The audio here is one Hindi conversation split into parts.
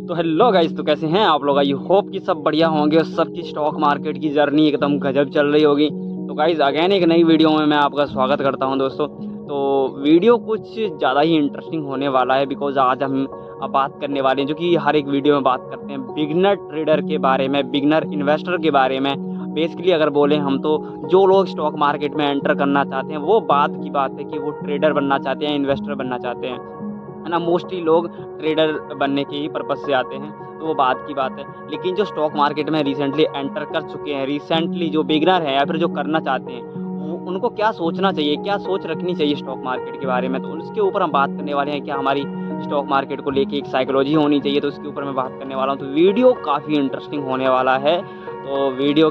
तो हेलो गाइस, तो कैसे हैं आप लोग। आई होप कि सब बढ़िया होंगे और सबकी स्टॉक मार्केट की जर्नी एकदम गजब चल रही होगी। तो गाइस अगेन एक नई वीडियो में मैं आपका स्वागत करता हूं दोस्तों। तो वीडियो कुछ ज़्यादा ही इंटरेस्टिंग होने वाला है बिकॉज आज हम बात करने वाले हैं, जो कि हर एक वीडियो में बात करते हैं, बिगनर ट्रेडर के बारे में, बिगनर इन्वेस्टर के बारे में। बेसिकली अगर बोलें हम तो जो लोग स्टॉक मार्केट में एंटर करना चाहते हैं वो बात की बात है कि वो ट्रेडर बनना चाहते हैं, इन्वेस्टर बनना चाहते हैं, है ना। मोस्टली लोग ट्रेडर बनने के ही पर्पज़ से आते हैं, तो वो बात की बात है। लेकिन जो स्टॉक मार्केट में रिसेंटली एंटर कर चुके हैं, रिसेंटली जो बिगनर हैं या फिर जो करना चाहते हैं, वो उनको क्या सोचना चाहिए, क्या सोच रखनी चाहिए स्टॉक मार्केट के बारे में, तो उसके ऊपर हम बात करने वाले हैं। क्या हमारी स्टॉक मार्केट को लेके एक साइकोलॉजी होनी चाहिए, तो उसके ऊपर मैं बात करने वाला हूँ। तो वीडियो काफ़ी इंटरेस्टिंग होने वाला है। तो वीडियो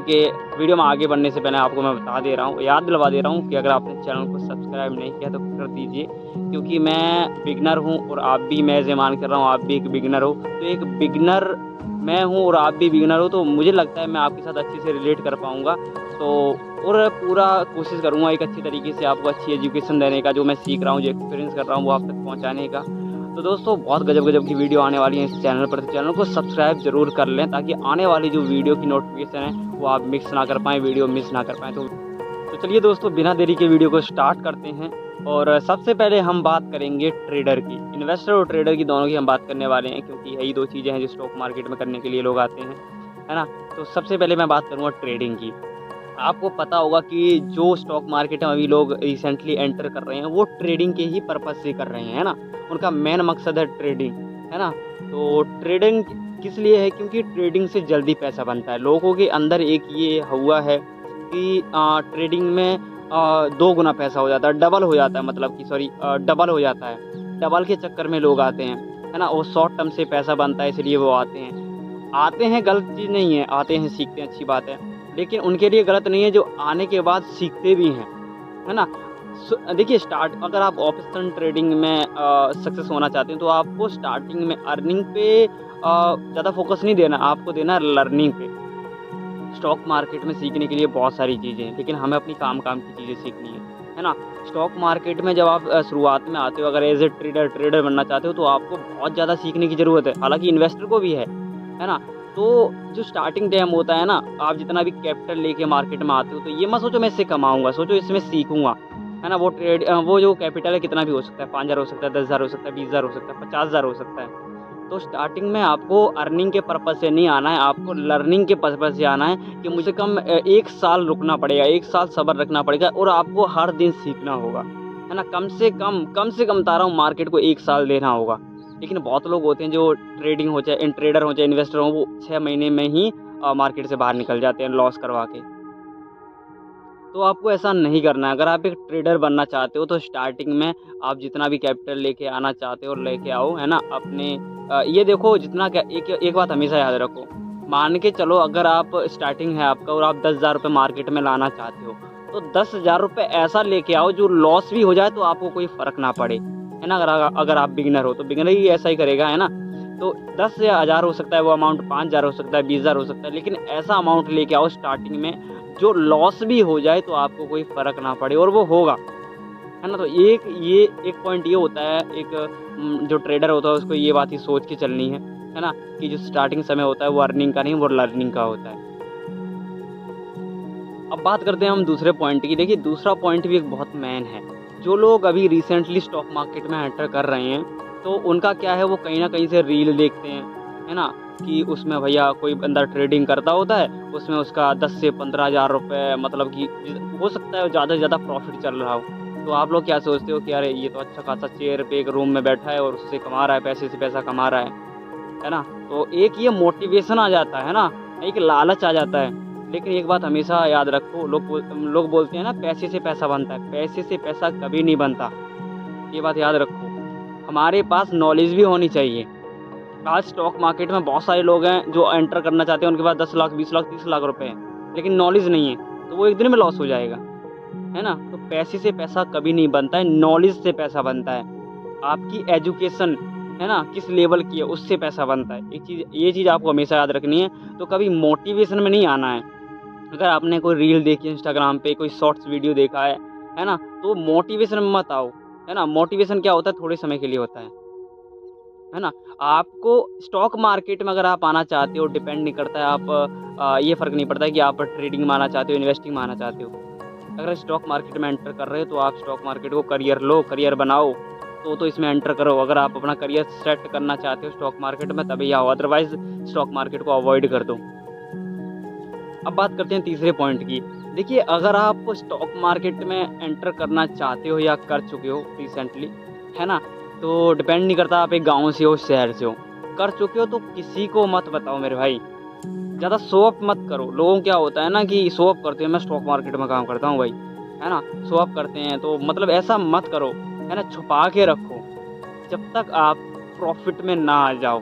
में आगे बढ़ने से पहले आपको मैं बता दे रहा हूँ, याद दिलवा दे रहा हूँ कि अगर आपने चैनल को सब्सक्राइब नहीं किया तो कर दीजिए, क्योंकि मैं बिगनर हूँ और आप भी, मैं ऐसे मान कर रहा हूँ आप भी एक बिगनर हो। तो एक बिगनर मैं हूँ और आप भी बिगनर हो, तो मुझे लगता है मैं आपके साथ अच्छे से रिलेट कर पाऊँगा। तो और पूरा कोशिश करूँगा एक अच्छी तरीके से आपको अच्छी एजुकेशन देने का, जो मैं सीख रहा हूँ, जो एक्सपीरियंस कर रहा हूँ वो आप तक पहुँचाने का। तो दोस्तों बहुत गजब गजब की वीडियो आने वाली है इस चैनल पर, तो चैनल को सब्सक्राइब जरूर कर लें ताकि आने वाली जो वीडियो की नोटिफिकेशन है वो आप मिस ना कर पाएँ, वीडियो मिस ना कर पाएँ। तो चलिए दोस्तों, बिना देरी के वीडियो को स्टार्ट करते हैं। और सबसे पहले हम बात करेंगे ट्रेडर की, इन्वेस्टर और ट्रेडर की, दोनों की हम बात करने वाले हैं, क्योंकि यही दो चीज़ें हैं जो स्टॉक मार्केट में करने के लिए लोग आते हैं, है ना। तो सबसे पहले मैं बात करूँगा ट्रेडिंग की। आपको पता होगा कि जो स्टॉक मार्केट में अभी लोग रिसेंटली एंटर कर रहे हैं वो ट्रेडिंग के ही पर्पज़ से कर रहे हैं, है ना। उनका मेन मकसद है ट्रेडिंग, है ना। तो ट्रेडिंग किस लिए है? क्योंकि ट्रेडिंग से जल्दी पैसा बनता है। लोगों के अंदर एक ये हुआ है कि ट्रेडिंग में 2 गुना पैसा हो जाता है, डबल हो जाता है, मतलब कि सॉरी डबल हो जाता है। डबल के चक्कर में लोग आते हैं, है ना। वो शॉर्ट टर्म से पैसा बनता है इसलिए वो आते हैं, गलत चीज़ नहीं है, आते हैं, सीखते हैं, अच्छी बात है। लेकिन उनके लिए गलत नहीं है जो आने के बाद सीखते भी हैं, है ना। देखिए, अगर आप ऑप्शन ट्रेडिंग में सक्सेस होना चाहते हैं तो आपको स्टार्टिंग में अर्निंग पे ज़्यादा फोकस नहीं देना, आपको देना है लर्निंग पे। स्टॉक मार्केट में सीखने के लिए बहुत सारी चीज़ें हैं, लेकिन हमें अपनी काम की चीज़ें सीखनी है ना। स्टॉक मार्केट में जब आप शुरुआत में आते हो, अगर एज ए ट्रेडर बनना चाहते हो तो आपको बहुत ज़्यादा सीखने की ज़रूरत है, हालांकि इन्वेस्टर को भी है ना। तो जो स्टार्टिंग टाइम होता है ना, आप जितना भी कैपिटल लेके मार्केट में आते हो तो ये मत सोचो मैं इससे कमाऊंगा, सोचो इसमें सीखूंगा, है ना। वो जो कैपिटल है कितना भी हो सकता है, 5,000 हो सकता है, 10,000 हो सकता है, 20,000 हो सकता है, 50,000 हो सकता है। तो स्टार्टिंग में आपको अर्निंग के पर्पज़ से नहीं आना है, आपको लर्निंग के पर्पज़ से आना है कि मुझे कम 1 साल रुकना पड़ेगा, 1 साल सब्र रखना पड़ेगा और आपको हर दिन सीखना होगा, है ना। कम से कम बता रहा हूँ, मार्केट को 1 साल देना होगा। लेकिन बहुत लोग होते हैं जो ट्रेडिंग हो चाहे ट्रेडर हो चाहे इन्वेस्टर हो, वो 6 महीने में ही मार्केट से बाहर निकल जाते हैं लॉस करवा के। तो आपको ऐसा नहीं करना है। अगर आप एक ट्रेडर बनना चाहते हो तो स्टार्टिंग में आप जितना भी कैपिटल लेके आना चाहते हो लेके आओ, है ना। अपने ये देखो जितना क्या, एक बात हमेशा याद रखो, मान के चलो अगर आप स्टार्टिंग है आपका और आप 10,000 रुपये मार्केट में लाना चाहते हो तो 10,000 रुपये ऐसा लेके आओ जो लॉस भी हो जाए तो आपको कोई फ़र्क ना पड़े, है ना। अगर आप बिगिनर हो तो बिगिनर ही ऐसा ही करेगा, है ना। तो 10 या 1,000 हो सकता है वो अमाउंट, 5,000 हो सकता है, 20,000 हो सकता है, लेकिन ऐसा अमाउंट लेके आओ स्टार्टिंग में जो लॉस भी हो जाए तो आपको कोई फ़र्क ना पड़े, और वो होगा, है ना। तो एक पॉइंट ये होता है, एक जो ट्रेडर होता है उसको ये बात ही सोच के चलनी है ना, कि जो स्टार्टिंग समय होता है वो अर्निंग का नहीं, वो लर्निंग का होता है। अब बात करते हैं हम दूसरे पॉइंट की। देखिए, दूसरा पॉइंट भी एक बहुत मेन है। जो लोग अभी रिसेंटली स्टॉक मार्केट में एंटर कर रहे हैं तो उनका क्या है, वो कहीं ना कहीं से रील देखते हैं, है ना, कि उसमें भैया कोई बंदा ट्रेडिंग करता होता है, उसमें उसका 10 से 15,000 रुपये, मतलब कि हो सकता है ज़्यादा से ज़्यादा प्रॉफिट चल रहा हो। तो आप लोग क्या सोचते हो कि अरे ये तो अच्छा खासा चेयर पे एक रूम में बैठा है और उससे कमा रहा है, पैसे से पैसा कमा रहा है ना। तो एक ये मोटिवेशन आ जाता है ना, एक लालच आ जाता है। लेकिन एक बात हमेशा याद रखो, लोग बोलते हैं ना पैसे से पैसा बनता है, पैसे से पैसा कभी नहीं बनता, ये बात याद रखो। हमारे पास नॉलेज भी होनी चाहिए। आज स्टॉक मार्केट में बहुत सारे लोग हैं जो एंटर करना चाहते हैं, उनके पास 10 लाख, 20 लाख, 30 लाख रुपए हैं, लेकिन नॉलेज नहीं है, तो वो एक दिन में लॉस हो जाएगा, है ना। तो पैसे से पैसा कभी नहीं बनता है, नॉलेज से पैसा बनता है। आपकी एजुकेशन, है ना, किस लेवल की है उससे पैसा बनता है। ये चीज़ आपको हमेशा याद रखनी है। तो कभी मोटिवेशन में नहीं आना है। अगर आपने कोई रील देखी इंस्टाग्राम पे, कोई शॉर्ट्स वीडियो देखा है ना, तो मोटिवेशन में मत आओ, है ना। मोटिवेशन क्या होता है, थोड़े समय के लिए होता है है ना। आपको स्टॉक मार्केट में अगर आप आना चाहते हो, डिपेंड नहीं करता है आप ये फ़र्क नहीं पड़ता है कि आप ट्रेडिंग में आना चाहते हो, इन्वेस्टिंग में आना चाहते हो। अगर स्टॉक मार्केट में एंटर कर रहे हो तो आप स्टॉक मार्केट को करियर लो, करियर बनाओ, तो इसमें एंटर करो। अगर आप अपना करियर सेट करना चाहते हो स्टॉक मार्केट में तभी आओ, अदरवाइज़ स्टॉक मार्केट को अवॉइड कर दो। अब बात करते हैं तीसरे पॉइंट की। देखिए, अगर आप स्टॉक मार्केट में एंटर करना चाहते हो या कर चुके हो रिसेंटली, है ना, तो डिपेंड नहीं करता आप एक गाँव से हो, शहर से हो। कर चुके हो तो किसी को मत बताओ मेरे भाई, ज़्यादा शो ऑफ मत करो। लोगों को क्या होता है ना कि शो ऑफ करते हैं, मैं स्टॉक मार्केट में काम करता हूँ भाई, है ना, शो ऑफ करते हैं, तो मतलब ऐसा मत करो, है ना, छुपा के रखो जब तक आप प्रॉफिट में ना आ जाओ,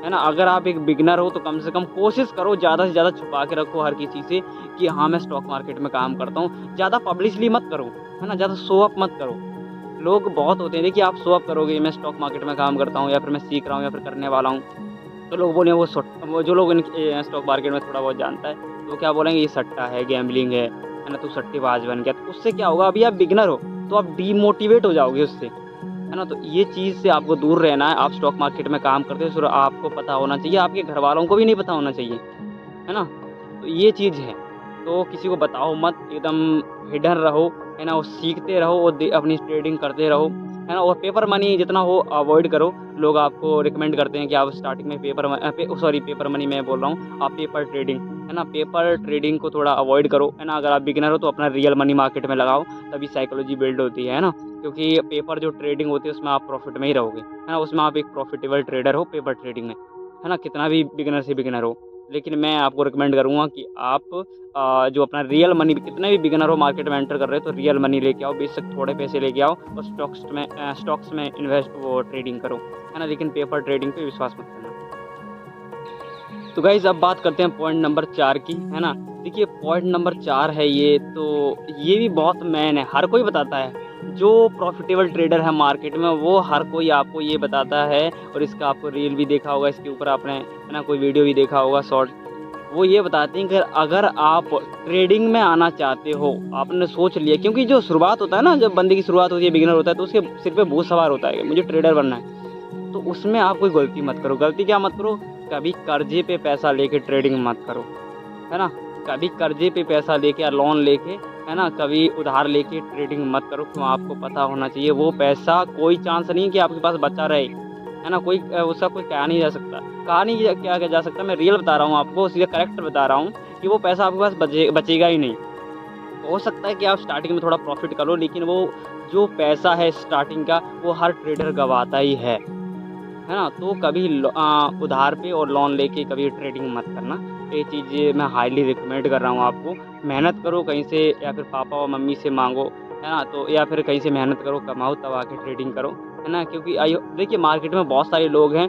है ना। अगर आप एक बिगिनर हो तो कम से कम कोशिश करो ज़्यादा से ज़्यादा छुपा के रखो हर किसी से कि हाँ मैं स्टॉक मार्केट में काम करता हूँ। ज़्यादा पब्लिशली मत करो, है ना, ज़्यादा शो ऑफ मत करो। लोग बहुत होते हैं, देखिए आप शो ऑफ करोगे मैं स्टॉक मार्केट में काम करता हूँ या फिर मैं सीख रहा हूँ या फिर करने वाला हूँ, तो लोग बोलेंगे वो जो लोग स्टॉक मार्केट में थोड़ा बहुत जानता है तो वो क्या बोलेंगे, ये सट्टा है, गैम्बलिंग है ना, तू सट्टेबाज बन गया। तो उससे क्या होगा, अभी आप बिगिनर हो तो आप डीमोटिवेट हो जाओगे उससे, है ना। तो ये चीज़ से आपको दूर रहना है। आप स्टॉक मार्केट में काम करते हो, सिर्फ आपको पता होना चाहिए, आपके घर वालों को भी नहीं पता होना चाहिए, है ना। तो ये चीज़ है, तो किसी को बताओ मत, एकदम हिडन रहो, है ना, और सीखते रहो और अपनी ट्रेडिंग करते रहो, है ना। और पेपर मनी जितना हो अवॉइड करो। लोग आपको रिकमेंड करते हैं कि आप स्टार्टिंग में पेपर मनी मैं बोल रहा हूँ, आप पेपर ट्रेडिंग, है ना, पेपर ट्रेडिंग को थोड़ा अवॉइड करो, है ना। अगर आप बिगिनर हो तो अपना रियल मनी मार्केट में लगाओ, तभी साइकोलॉजी बिल्ड होती है ना। क्योंकि पेपर जो ट्रेडिंग होती है उसमें आप प्रॉफिट में ही रहोगे, है ना, उसमें आप एक प्रॉफिटेबल ट्रेडर हो पेपर ट्रेडिंग में, है ना, कितना भी बिगिनर से बिगिनर हो। लेकिन मैं आपको रिकमेंड करूँगा कि आप जो अपना रियल मनी, कितने भी बिगिनर हो मार्केट में एंटर कर रहे हो तो रियल मनी लेके आओ, बेशक थोड़े पैसे लेके आओ और स्टॉक्स में इन्वेस्ट वो ट्रेडिंग करो, है ना। लेकिन पेपर ट्रेडिंग पे विश्वास मत करना। तो गाइज़ अब बात करते हैं पॉइंट नंबर 4 की, है ना। देखिए पॉइंट नंबर 4 है ये, तो ये भी बहुत मेन है, हर कोई बताता है। जो प्रॉफिटेबल ट्रेडर है मार्केट में वो हर कोई आपको ये बताता है, और इसका आपको रील भी देखा होगा, इसके ऊपर आपने, है ना, कोई वीडियो भी देखा होगा शॉर्ट। वो ये बताते हैं कि अगर आप ट्रेडिंग में आना चाहते हो, आपने सोच लिया, क्योंकि जो शुरुआत होता है ना, जब बंदे की शुरुआत होती है, बिगिनर होता है, तो उसके सिर पे भूत सवार होता है कि मुझे ट्रेडर बनना है। तो उसमें आप कोई गलती मत करो। गलती क्या मत करो, कभी कर्जे पे पैसा लेके ट्रेडिंग मत करो, है ना। कभी कर्जे पे पैसा लेके या लोन लेके, है ना, कभी उधार लेके ट्रेडिंग मत करो। क्यों, आपको पता होना चाहिए वो पैसा कोई चांस नहीं कि आपके पास बचा रहे, है ना। कोई उसका कोई कहा नहीं जा सकता, कहा नहीं क्या जा सकता। मैं रियल बता रहा हूँ आपको, सीधे करेक्ट बता रहा हूँ कि वो पैसा आपके पास बचेगा ही नहीं। हो सकता है कि आप स्टार्टिंग में थोड़ा प्रॉफिट करो, लेकिन वो जो पैसा है स्टार्टिंग का वो हर ट्रेडर गंवाता ही है ना। तो कभी उधार पे और लोन लेके कभी ट्रेडिंग मत करना। ये चीज़ मैं हाईली रिकमेंड कर रहा हूँ आपको। मेहनत करो कहीं से, या फिर पापा और मम्मी से मांगो, है ना, तो या फिर कहीं से मेहनत करो, कमाओ, तब आके ट्रेडिंग करो, है ना। क्योंकि देखिए मार्केट में बहुत सारे लोग हैं,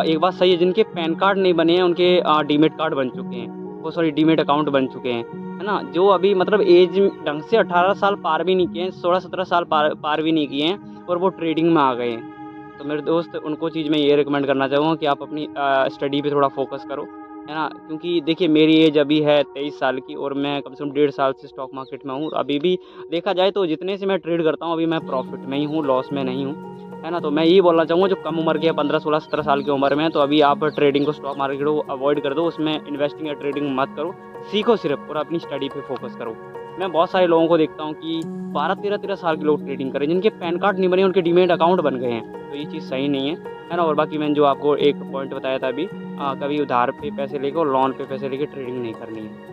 एक बात सही है, जिनके पैन कार्ड नहीं बने हैं उनके डीमेट कार्ड बन चुके हैं, वो सॉरी डीमेट अकाउंट बन चुके हैं, है ना। जो अभी मतलब एज ढंग से 18 साल पार भी नहीं किए हैं, 16-17 साल पार भी नहीं किए हैं, और वो ट्रेडिंग में आ गए हैं। तो मेरे दोस्त, उनको चीज़ मैं ये रिकमेंड करना चाहूँगा कि आप अपनी स्टडी पे थोड़ा फोकस करो, है ना। क्योंकि देखिए मेरी एज अभी है 23 साल की, और मैं कम से कम 1.5 साल से स्टॉक मार्केट में हूँ। अभी भी देखा जाए तो जितने से मैं ट्रेड करता हूँ अभी मैं प्रॉफिट में ही हूँ, लॉस में नहीं हूँ, है ना। तो मैं यही बोलना चाहूँगा जो कम उम्र के 15, 16, 17 साल की उम्र में है, तो अभी आप ट्रेडिंग को, स्टॉक मार्केट को अवॉइड कर दो, उसमें इन्वेस्टिंग या ट्रेडिंग मत करो, सीखो सिर्फ, और अपनी स्टडी पे फोकस करो। मैं बहुत सारे लोगों को देखता हूँ कि 12-13 साल के लोग ट्रेडिंग करें, जिनके पैन कार्ड नहीं बने, उनके डीमेट अकाउंट बन गए हैं। तो ये चीज़ सही नहीं है ना। और बाकी मैंने जो आपको एक पॉइंट बताया था अभी, कभी उधार पे पैसे लेके और लोन पे पैसे लेके ट्रेडिंग नहीं करनी है।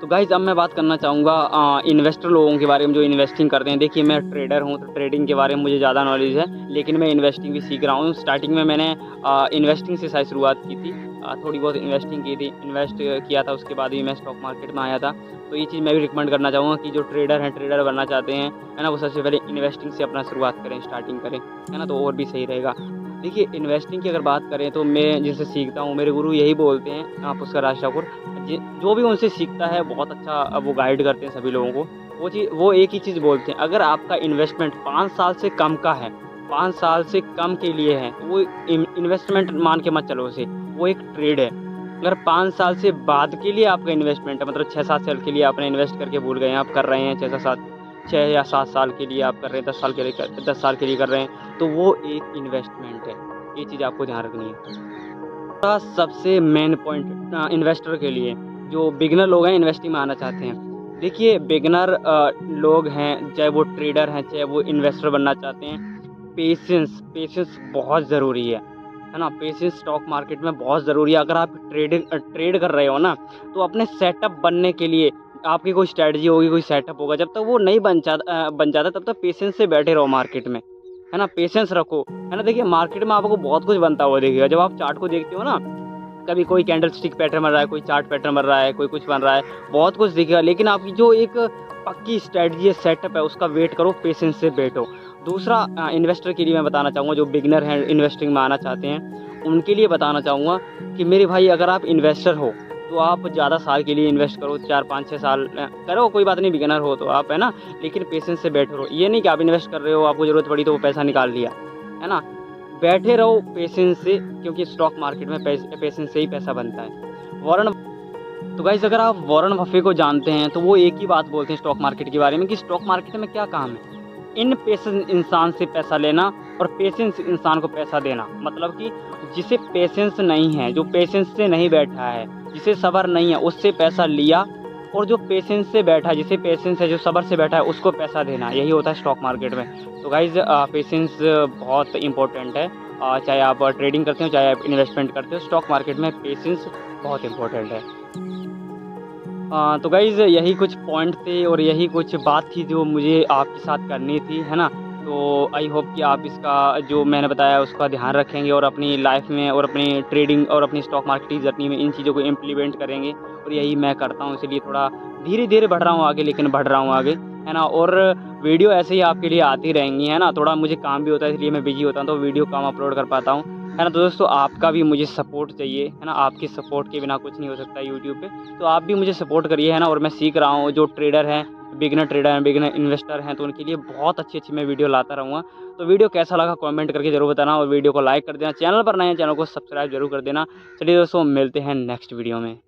तो गाइज़ अब मैं बात करना चाहूँगा इन्वेस्टर लोगों के बारे में जो इन्वेस्टिंग करते हैं। देखिए मैं ट्रेडर हूँ तो ट्रेडिंग के बारे में मुझे ज़्यादा नॉलेज है, लेकिन मैं इन्वेस्टिंग भी सीख रहा हूँ। स्टार्टिंग में मैंने इन्वेस्टिंग से शायद शुरुआत की थी, थोड़ी बहुत इन्वेस्टिंग की थी, इन्वेस्ट किया था, उसके बाद ही मैं स्टॉक मार्केट में आया था। तो ये चीज़ मैं भी रिकमेंड करना चाहूँगा कि जो ट्रेडर हैं, ट्रेडर बनना चाहते हैं, है ना, वो सबसे पहले इन्वेस्टिंग से अपना शुरुआत करें, स्टार्टिंग करें, है ना, तो और भी सही रहेगा। देखिए इन्वेस्टिंग की अगर बात करें तो मैं जिनसे सीखता हूँ, मेरे गुरु यही बोलते हैं, पुष्कर राज ठाकुर, जो भी उनसे सीखता है बहुत अच्छा वो गाइड करते हैं सभी लोगों को। वो एक ही चीज़ बोलते हैं, अगर आपका इन्वेस्टमेंट 5 साल से कम का है, 5 साल से कम के लिए है, तो वो इन्वेस्टमेंट मान के मत चलो उसे, वो एक ट्रेड है। अगर 5 साल से बाद के लिए आपका इन्वेस्टमेंट है, मतलब 6-7 साल के लिए आपने इन्वेस्ट करके भूल गए हैं, आप कर रहे हैं 6 से 7, 6 या 7 साल के लिए आप कर रहे हैं, 10 साल के लिए कर रहे हैं, तो वो एक इन्वेस्टमेंट है। ये चीज़ आपको ध्यान रखनी है। सबसे मेन पॉइंट इन्वेस्टर के लिए, जो बिगिनर लोग हैं इन्वेस्टिंग में आना चाहते हैं, देखिए बिगिनर लोग हैं, चाहे वो ट्रेडर हैं, चाहे वो इन्वेस्टर बनना चाहते हैं, पेशेंस बहुत ज़रूरी है ना। पेशेंस स्टॉक मार्केट में बहुत ज़रूरी है। अगर आप ट्रेड कर रहे हो ना, तो अपने सेटअप बनने के लिए आपकी कोई स्ट्रैटेजी होगी, कोई सेटअप होगा, जब तक वो नहीं बन जाता तब तक पेशेंस से बैठे रहो मार्केट में, है ना। पेशेंस रखो, है ना। देखिए मार्केट में आपको बहुत कुछ बनता हुआ दिखेगा। जब आप चार्ट को देखते हो ना, कभी कोई कैंडल स्टिक पैटर्न बन रहा है, कोई चार्ट पैटर्न बन रहा है, कोई कुछ बन रहा है, बहुत कुछ दिखेगा। लेकिन आपकी जो एक पक्की स्ट्रैटेजी है, सेटअप है, उसका वेट करो, पेशेंस से बैठो। दूसरा इन्वेस्टर के लिए मैं बताना चाहूँगा, जो बिगिनर हैं इन्वेस्टिंग में आना चाहते हैं, उनके लिए बताना चाहूँगा कि मेरे भाई अगर आप इन्वेस्टर हो तो आप ज़्यादा साल के लिए इन्वेस्ट करो, 4 5 6 साल करो, कोई बात नहीं, बिगिनर हो तो आप, है ना। लेकिन पेशेंस से बैठे रहो। ये नहीं कि आप इन्वेस्ट कर रहे हो, आपको ज़रूरत पड़ी तो वो पैसा निकाल लिया, है ना। बैठे रहो पेशेंस से, क्योंकि स्टॉक मार्केट में पेशेंस से ही पैसा बनता है। तो गाइस अगर आप वॉरेन बफे को जानते हैं तो वो एक ही बात बोलते हैं स्टॉक मार्केट के बारे में कि स्टॉक मार्केट में क्या काम है, इन पेशेंस इंसान से पैसा लेना और पेशेंस इंसान को पैसा देना। मतलब कि जिसे पेशेंस नहीं है, जो पेशेंस से नहीं बैठा है, जिसे सब्र नहीं है, उससे पैसा लिया, और जो पेशेंस से बैठा है, जिसे पेशेंस है, जो सब्र से बैठा है, उसको पैसा देना। यही होता है स्टॉक मार्केट में। तो गाइज पेशेंस बहुत इंपॉर्टेंट है। चाहे आप ट्रेडिंग करते हो, चाहे आप इन्वेस्टमेंट करते हो, स्टॉक मार्केट में पेशेंस बहुत इंपॉर्टेंट है। तो गाइज़ यही कुछ पॉइंट थे और यही कुछ बात थी जो मुझे आपके साथ करनी थी, है ना। तो आई होप कि आप इसका जो मैंने बताया उसका ध्यान रखेंगे और अपनी लाइफ में और अपनी ट्रेडिंग और अपनी स्टॉक मार्केट जर्नी में इन चीज़ों को इम्प्लीमेंट करेंगे। और यही मैं करता हूँ, इसलिए थोड़ा धीरे धीरे बढ़ रहा हूँ आगे, लेकिन बढ़ रहा हूँ आगे, है ना। और वीडियो ऐसे ही आपके लिए आती रहेंगी, है ना। थोड़ा मुझे काम भी होता है, इसलिए मैं बिजी होता हूँ, तो वीडियो कम अपलोड कर पाता हूँ, है ना। तो दोस्तों आपका भी मुझे सपोर्ट चाहिए, है ना। आपकी सपोर्ट के बिना कुछ नहीं हो सकता यूट्यूब पे, तो आप भी मुझे सपोर्ट करिए, है ना। और मैं सीख रहा हूँ, जो ट्रेडर हैं, बिगिनर ट्रेडर हैं, बिगिनर इन्वेस्टर हैं, तो उनके लिए बहुत अच्छी अच्छी मैं वीडियो लाता रहूँगा। तो वीडियो कैसा लगा कमेंट करके ज़रूर बताना, और वीडियो को लाइक कर देना, चैनल पर नए हैं चैनल को सब्सक्राइब जरूर कर देना। चलिए दोस्तों मिलते हैं नेक्स्ट वीडियो में।